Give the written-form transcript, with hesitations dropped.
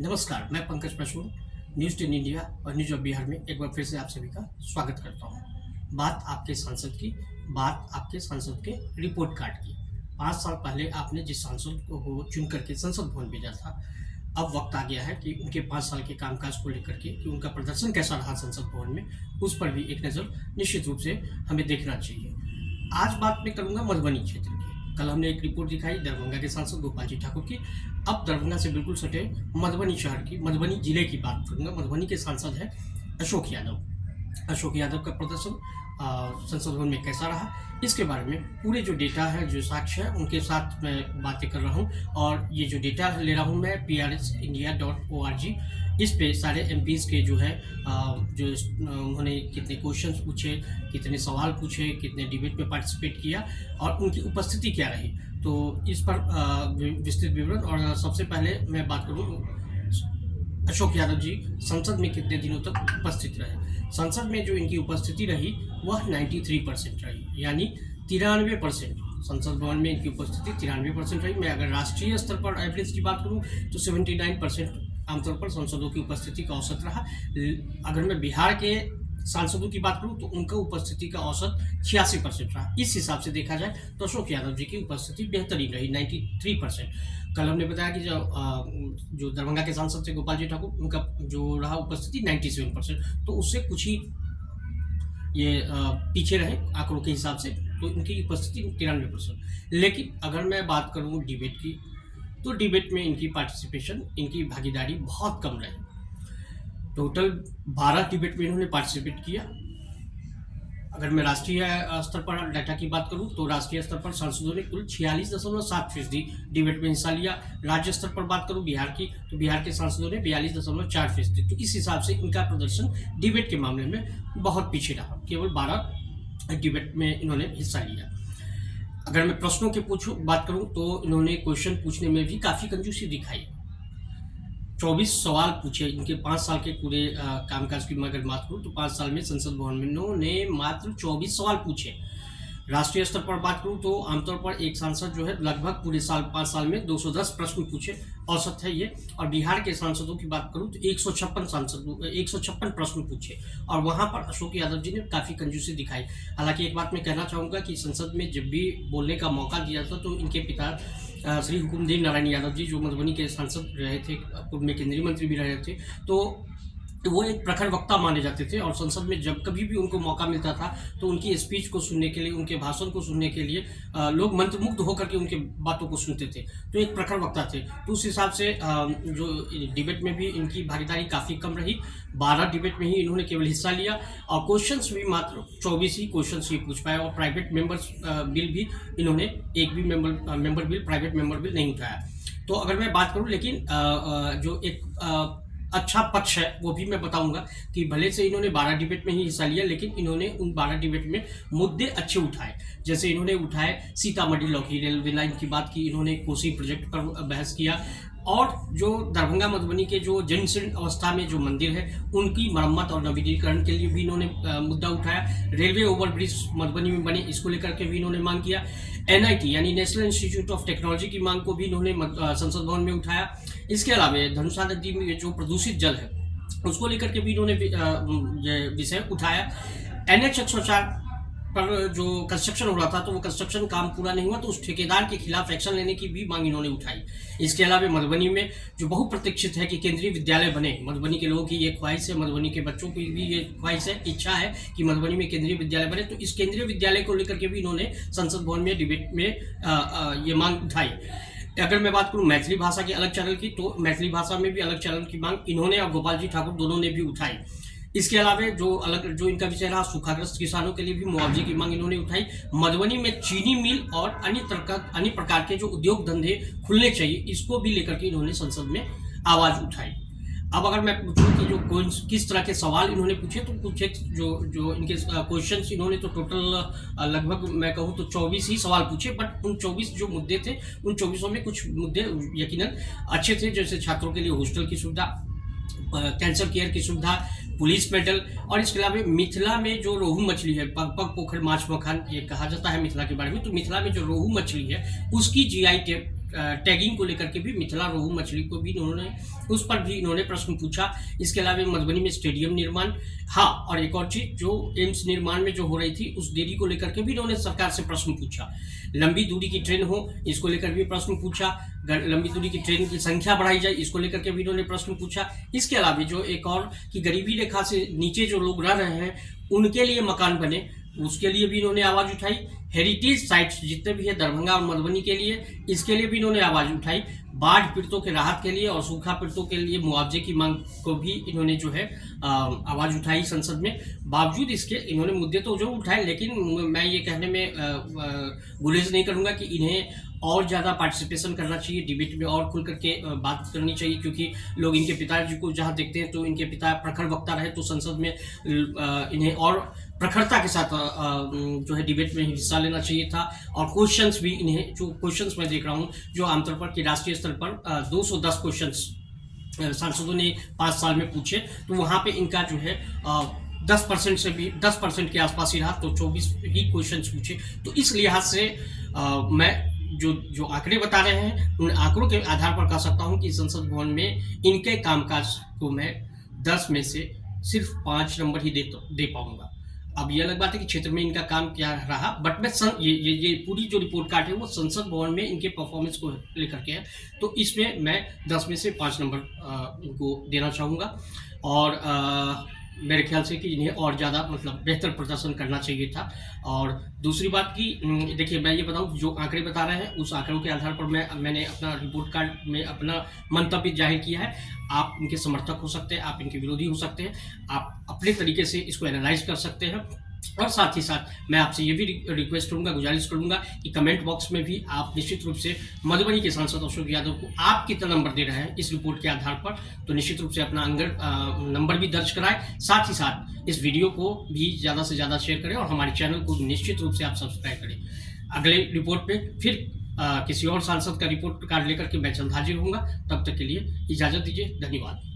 नमस्कार, मैं Pankaj Prasoon, news 10 India और न्यूज़ ऑफ बिहार में एक बार फिर से आप सभी का स्वागत करता हूँ। बात आपके सांसद के रिपोर्ट कार्ड की। 5 साल पहले आपने जिस सांसद को चुन करके संसद भवन भेजा था, अब वक्त आ गया है कि उनके 5 साल के कामकाज को लेकर के कि उनका प्रदर्शन कैसा रहा संसद भवन में, उस पर भी एक नज़र निश्चित रूप से हमें देखना चाहिए। आज बात मैं करूँगा मधुबनी क्षेत्र की। कल हमने एक रिपोर्ट दिखाई दरभंगा के सांसद गोपाल जी ठाकुर की। अब दरभंगा से बिल्कुल सटे मधुबनी शहर की, मधुबनी जिले की बात करूँगा। मधुबनी के सांसद हैं अशोक यादव। अशोक यादव का प्रदर्शन संसद भवन में कैसा रहा, इसके बारे में पूरे जो डेटा है, जो साक्ष्य है, उनके साथ मैं बातें कर रहा हूँ। और ये जो डेटा ले रहा हूँ मैं prsindia.org, इस पे सारे एमपीज़ के जो है जो उन्होंने कितने क्वेश्चंस पूछे, कितने सवाल पूछे, कितने डिबेट में पार्टिसिपेट किया और उनकी उपस्थिति क्या रही, तो इस पर विस्तृत विवरण। और सबसे पहले मैं बात करूँ अशोक यादव जी संसद में कितने दिनों तक उपस्थित रहे। संसद में जो इनकी उपस्थिति रही वह 93% रही, यानी 93%। संसद भवन में इनकी उपस्थिति 93% रही। मैं अगर राष्ट्रीय स्तर पर एवरेज की बात करूं तो 79% आमतौर पर सांसदों की उपस्थिति का औसत रहा। अगर मैं बिहार के सांसदों की बात करूं तो उनका उपस्थिति का औसत 86% रहा। इस हिसाब से देखा जाए तो अशोक यादव जी की उपस्थिति बेहतरीन रही, 93%। कल हमने बताया कि जो दरभंगा के सांसद थे गोपाल जी ठाकुर, उनका जो रहा उपस्थिति 97%, तो उससे कुछ ही ये पीछे रहे आंकड़ों के हिसाब से, तो इनकी उपस्थिति 93%। लेकिन अगर मैं बात करूँ डिबेट की, तो डिबेट में इनकी पार्टिसिपेशन, इनकी भागीदारी बहुत कम रही। टोटल 12 डिबेट में इन्होंने पार्टिसिपेट किया। अगर मैं राष्ट्रीय स्तर पर डाटा की बात करूं तो राष्ट्रीय स्तर पर सांसदों ने कुल 46.7% डिबेट में हिस्सा लिया। राज्य स्तर पर बात करूं बिहार की, तो बिहार के सांसदों ने 42.4%। तो इस हिसाब से इनका प्रदर्शन डिबेट के मामले में बहुत पीछे रहा। केवल 12 डिबेट में इन्होंने हिस्सा लिया। अगर मैं प्रश्नों की बात करूं तो इन्होंने क्वेश्चन पूछने में भी काफ़ी कंजूसी दिखाई। 24 सवाल पूछे। इनके 5 साल के पूरे कामकाज की मैं अगर बात करूँ तो 5 साल में संसद भवन में इन्होंने मात्र 24 सवाल पूछे। राष्ट्रीय स्तर पर बात करूँ तो आमतौर पर एक सांसद जो है लगभग पूरे 5 साल में 210 प्रश्न पूछे, औसत है ये। और बिहार के सांसदों की बात करूँ तो 156 प्रश्न पूछे, और वहाँ पर अशोक यादव जी ने काफ़ी कंजूसी दिखाई। हालांकि एक बात मैं कहना चाहूँगा कि संसद में जब भी बोलने का मौका दिया था तो इनके पिता श्री हुकुमदेव नारायण यादव जी, जो मधुबनी के सांसद रहे थे, पूर्व में केंद्रीय मंत्री भी रहे थे, तो वो एक प्रखर वक्ता माने जाते थे। और संसद में जब कभी भी उनको मौका मिलता था तो उनकी स्पीच को सुनने के लिए, उनके भाषण को सुनने के लिए लोग मंत्रमुग्ध होकर के उनके बातों को सुनते थे। तो एक प्रखर वक्ता थे। तो उस हिसाब से जो डिबेट में भी इनकी भागीदारी काफ़ी कम रही। 12 डिबेट में ही इन्होंने केवल हिस्सा लिया, और क्वेश्चंस भी मात्र 24 ही क्वेश्चंस ही पूछ पाए। और प्राइवेट मेंबर्स बिल भी इन्होंने एक भी member bill, private member bill नहीं उठाया। तो अगर मैं बात करूँ, लेकिन जो एक अच्छा पक्ष है वो भी मैं बताऊंगा कि भले से इन्होंने 12 डिबेट में ही हिस्सा लिया, लेकिन इन्होंने उन 12 डिबेट में मुद्दे अच्छे उठाए। जैसे इन्होंने उठाए सीतामढ़ी लौकी रेलवे लाइन की बात की, इन्होंने कोसी प्रोजेक्ट पर बहस किया, और जो दरभंगा मधुबनी के जो जीर्ण अवस्था में जो मंदिर है उनकी मरम्मत और नवीनीकरण के लिए भी इन्होंने मुद्दा उठाया। रेलवे ओवरब्रिज मधुबनी में बने, इसको लेकर के भी इन्होंने मांग किया। एनआईटी यानी नेशनल इंस्टीट्यूट ऑफ टेक्नोलॉजी की मांग को भी इन्होंने संसद भवन में उठाया। इसके अलावा धनुषा नदी में जो प्रदूषित जल है उसको लेकर के भी इन्होंने विषय उठाया। NH 104 पर जो कंस्ट्रक्शन हो रहा था, तो वो कंस्ट्रक्शन काम पूरा नहीं हुआ, तो उस ठेकेदार के खिलाफ एक्शन लेने की भी मांग इन्होंने उठाई। इसके अलावा मधुबनी में जो बहुप्रतीक्षित है कि केंद्रीय विद्यालय बने, मधुबनी के लोगों की ये ख्वाहिश है, मधुबनी के बच्चों की भी ये ख्वाहिश है, इच्छा है कि मधुबनी में केंद्रीय विद्यालय बने। तो इस केंद्रीय विद्यालय को लेकर के भी इन्होंने संसद भवन में डिबेट में ये मांग उठाई। अगर मैं बात करूं मैथिली भाषा के अलग चैनल की, तो मैथिली भाषा में भी अलग चैनल की मांग इन्होंने और गोपाल जी ठाकुर दोनों ने भी उठाई। इसके अलावा जो इनका विषय रहा सूखाग्रस्त किसानों के लिए भी मुआवजे की मांग इन्होंने उठाई। मधुबनी में चीनी मिल और अन्य प्रकार के जो उद्योग धंधे खुलने चाहिए, इसको भी लेकर के इन्होंने संसद में आवाज उठाई। अब अगर मैं पूछूं कि जो किस तरह के सवाल इन्होंने पूछे, तो कुछ एक जो इनके क्वेश्चंस इन्होंने तो टोटल लगभग मैं कहूँ तो 24 ही सवाल पूछे, बट उन 24 जो मुद्दे थे, उन 24 में कुछ मुद्दे यकीनन अच्छे थे। जैसे छात्रों के लिए हॉस्टल की सुविधा, कैंसर केयर की सुविधा, पुलिस मेडल, और इसके अलावा मिथिला में जो रोहू मछली है, पग पग पोखर माछ मखान ये कहा जाता है मिथिला के बारे में, तो मिथिला में जो रोहू मछली है उसकी GI टैग टैगिंग को लेकर के भी मिथिला रोहू मछली को भी इन्होंने, उस पर भी इन्होंने प्रश्न पूछा। इसके अलावा मधुबनी में स्टेडियम निर्माण, हाँ, और एक और चीज जो एम्स निर्माण में जो हो रही थी उस देरी को लेकर के भी इन्होंने सरकार से प्रश्न पूछा। लंबी दूरी की ट्रेन हो, इसको लेकर भी प्रश्न पूछा। लंबी दूरी की ट्रेन की संख्या बढ़ाई जाए, इसको लेकर के भी इन्होंने प्रश्न पूछा। इसके अलावा जो एक और कि गरीबी रेखा से नीचे जो लोग रह रहे हैं उनके लिए मकान बने, उसके लिए भी इन्होंने आवाज उठाई। हेरिटेज साइट्स जितने भी है दरभंगा और मधुबनी के लिए, इसके लिए भी इन्होंने आवाज उठाई। बाढ़ पीड़ितों के राहत के लिए और सूखा पीड़ितों के लिए मुआवजे की मांग को भी इन्होंने जो है आवाज उठाई संसद में। बावजूद इसके इन्होंने मुद्दे तो जो उठाए, लेकिन मैं ये कहने में गुरेज नहीं करूंगा कि इन्हें और ज़्यादा पार्टिसिपेशन करना चाहिए, डिबेट में और खुल करके बात करनी चाहिए, क्योंकि लोग इनके पिताजी को जहाँ देखते हैं तो इनके पिता प्रखर वक्ता रहे, तो संसद में इन्हें और प्रखरता के साथ जो है डिबेट में हिस्सा लेना चाहिए था। और क्वेश्चंस भी इन्हें, जो क्वेश्चंस मैं देख रहा हूँ जो आमतौर पर कि राष्ट्रीय स्तर पर 210 क्वेश्चंस सांसदों ने 5 साल में पूछे, तो वहाँ पे इनका जो है 10% से भी 10% के आसपास ही रहा, तो 24 ही क्वेश्चंस पूछे। तो इस लिहाज से मैं जो आंकड़े बता रहे हैं उन आंकड़ों के आधार पर कह सकता हूं कि संसद भवन में इनके कामकाज को मैं 10 में से सिर्फ 5 नंबर ही दे पाऊंगा। अब ये अलग बात है कि क्षेत्र में इनका काम क्या रहा, बट मैं ये पूरी जो रिपोर्ट कार्ड है वो संसद भवन में इनके परफॉर्मेंस को लेकर के है, तो इसमें मैं 10 में से 5 नंबर इनको देना चाहूँगा। और मेरे ख्याल से कि इन्हें और ज़्यादा मतलब बेहतर प्रदर्शन करना चाहिए था। और दूसरी बात कि देखिए, मैं ये बताऊं जो आंकड़े बता रहे हैं उस आंकड़ों के आधार पर मैंने अपना रिपोर्ट कार्ड में अपना मंतव्य जाहिर किया है। आप इनके समर्थक हो सकते हैं, आप इनके विरोधी हो सकते हैं, आप अपने तरीके से इसको एनालाइज कर सकते हैं। और साथ ही साथ मैं आपसे ये भी रिक्वेस्ट करूंगा, गुजारिश करूंगा कि कमेंट बॉक्स में भी आप निश्चित रूप से मधुबनी के सांसद अशोक यादव को आप कितना नंबर दे रहे हैं इस रिपोर्ट के आधार पर, तो निश्चित रूप से अपना नंबर भी दर्ज कराएं। साथ ही साथ इस वीडियो को भी ज़्यादा से ज़्यादा शेयर करें और हमारे चैनल को निश्चित रूप से आप सब्सक्राइब करें। अगले रिपोर्ट में फिर किसी और सांसद का रिपोर्ट कार्ड लेकर के मैं जल्द हाजिर होऊंगा। तब तक के लिए इजाज़त दीजिए। धन्यवाद।